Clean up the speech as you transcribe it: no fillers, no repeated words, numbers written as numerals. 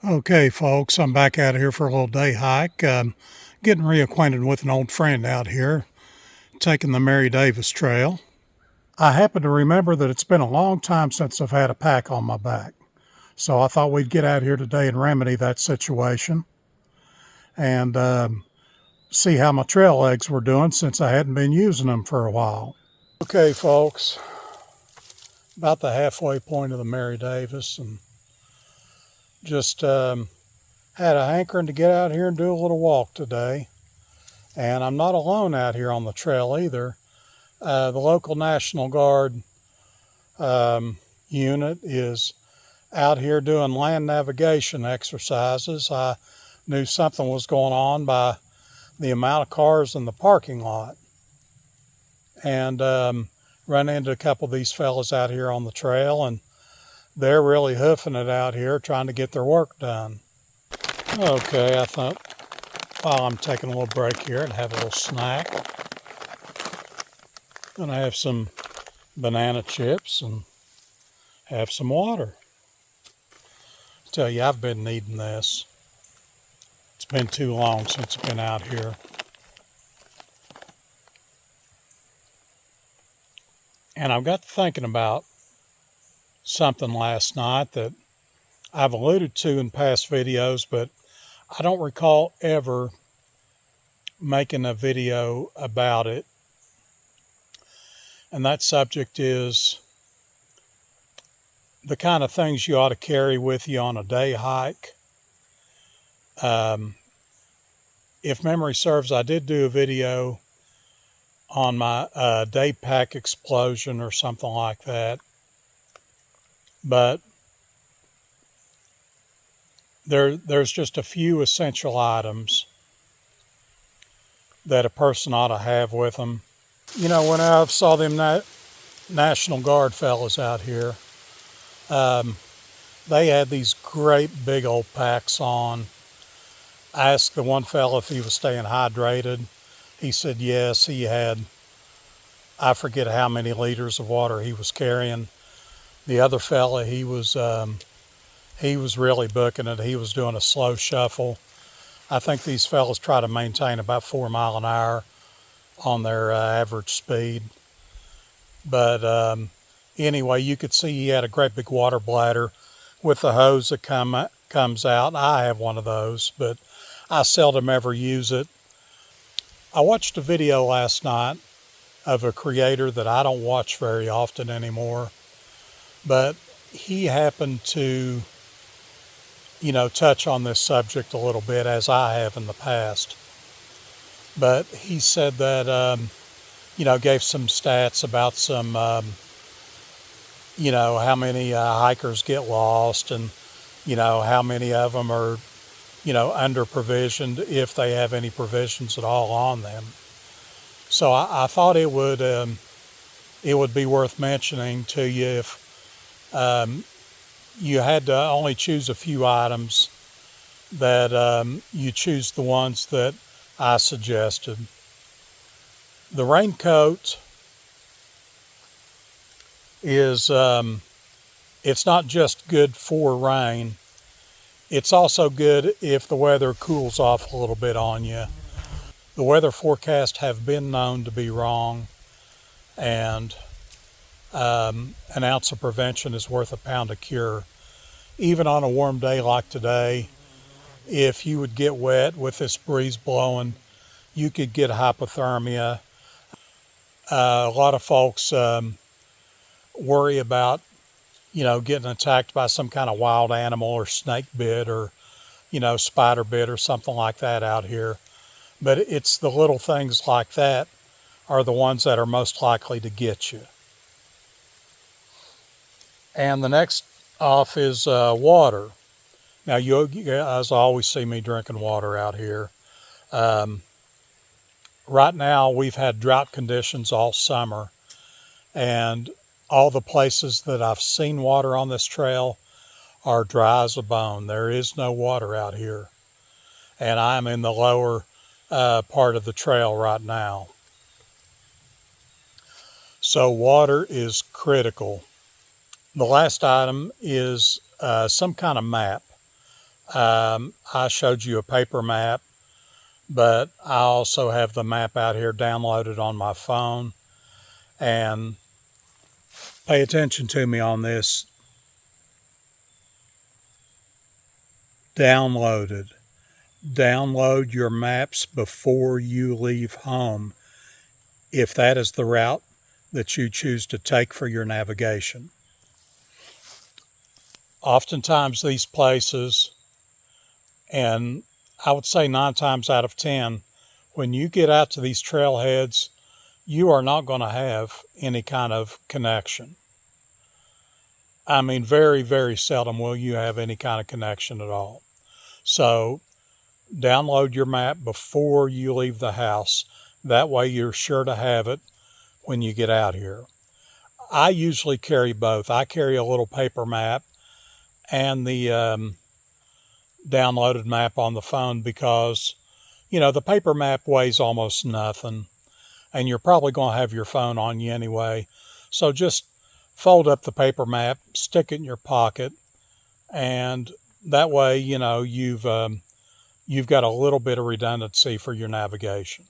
Okay, folks, I'm back out here for a little day hike. Getting reacquainted with an old friend out here, taking the Mary Davis Trail. I happen to remember that it's been a long time since I've had a pack on my back, so I thought we'd get out here today and remedy that situation and see how my trail legs were doing since I hadn't been using them for a while. Okay, folks, about the halfway point of the Mary Davis, and just had a hankering to get out here and do a little walk today. And I'm not alone out here on the trail either. The local National Guard unit is out here doing land navigation exercises. I knew something was going on by the amount of cars in the parking lot. And run into a couple of these fellas out here on the trail, and they're really hoofing it out here trying to get their work done. Okay, I thought while I'm taking a little break here and have a little snack, gonna have some banana chips and have some water. Tell you, I've been needing this. It's been too long since I've been out here. And I've got to thinking about something last night that I've alluded to in past videos, but I don't recall ever making a video about it. And that subject is the kind of things you ought to carry with you on a day hike. If memory serves, I did do a video on my day pack explosion or something like that. But there's just a few essential items that a person ought to have with them. You know, when I saw them National Guard fellas out here, they had these great big old packs on. I asked the one fella if he was staying hydrated. He said yes, he had, I forget how many liters of water he was carrying. The other fella, he was really booking it. He was doing a slow shuffle. I think these fellas try to maintain about 4 miles an hour on their average speed. But anyway, you could see he had a great big water bladder with the hose that comes out. I have one of those, but I seldom ever use it. I watched a video last night of a creator that I don't watch very often anymore, but he happened to, touch on this subject a little bit, as I have in the past. But he said that, gave some stats about some, how many hikers get lost, and, how many of them are, under provisioned, if they have any provisions at all on them. So I thought it would be worth mentioning to you if you had to only choose a few items, that you choose the ones that I suggested. The raincoat is, it's not just good for rain. It's also good if the weather cools off a little bit on you. The weather forecasts have been known to be wrong, and an ounce of prevention is worth a pound of cure. Even on a warm day like today, if you would get wet with this breeze blowing, you could get hypothermia. A lot of folks worry about, getting attacked by some kind of wild animal or snake bit or, spider bit or something like that out here. But it's the little things like that are the ones that are most likely to get you. And the next off is water. Now, you guys always see me drinking water out here. Right now, we've had drought conditions all summer, and all the places that I've seen water on this trail are dry as a bone. There is no water out here. And I'm in the lower part of the trail right now. So water is critical. The last item is some kind of map. I showed you a paper map, but I also have the map out here downloaded on my phone. And pay attention to me on this. Downloaded. Download your maps before you leave home if that is the route that you choose to take for your navigation. Oftentimes, these places, and I would say 9 times out of 10, when you get out to these trailheads, you are not going to have any kind of connection. I mean, very, very seldom will you have any kind of connection at all. So, download your map before you leave the house. That way, you're sure to have it when you get out here. I usually carry both. I carry a little paper map and the downloaded map on the phone because, the paper map weighs almost nothing, and you're probably going to have your phone on you anyway. So just fold up the paper map, stick it in your pocket, and that way, you've got a little bit of redundancy for your navigation.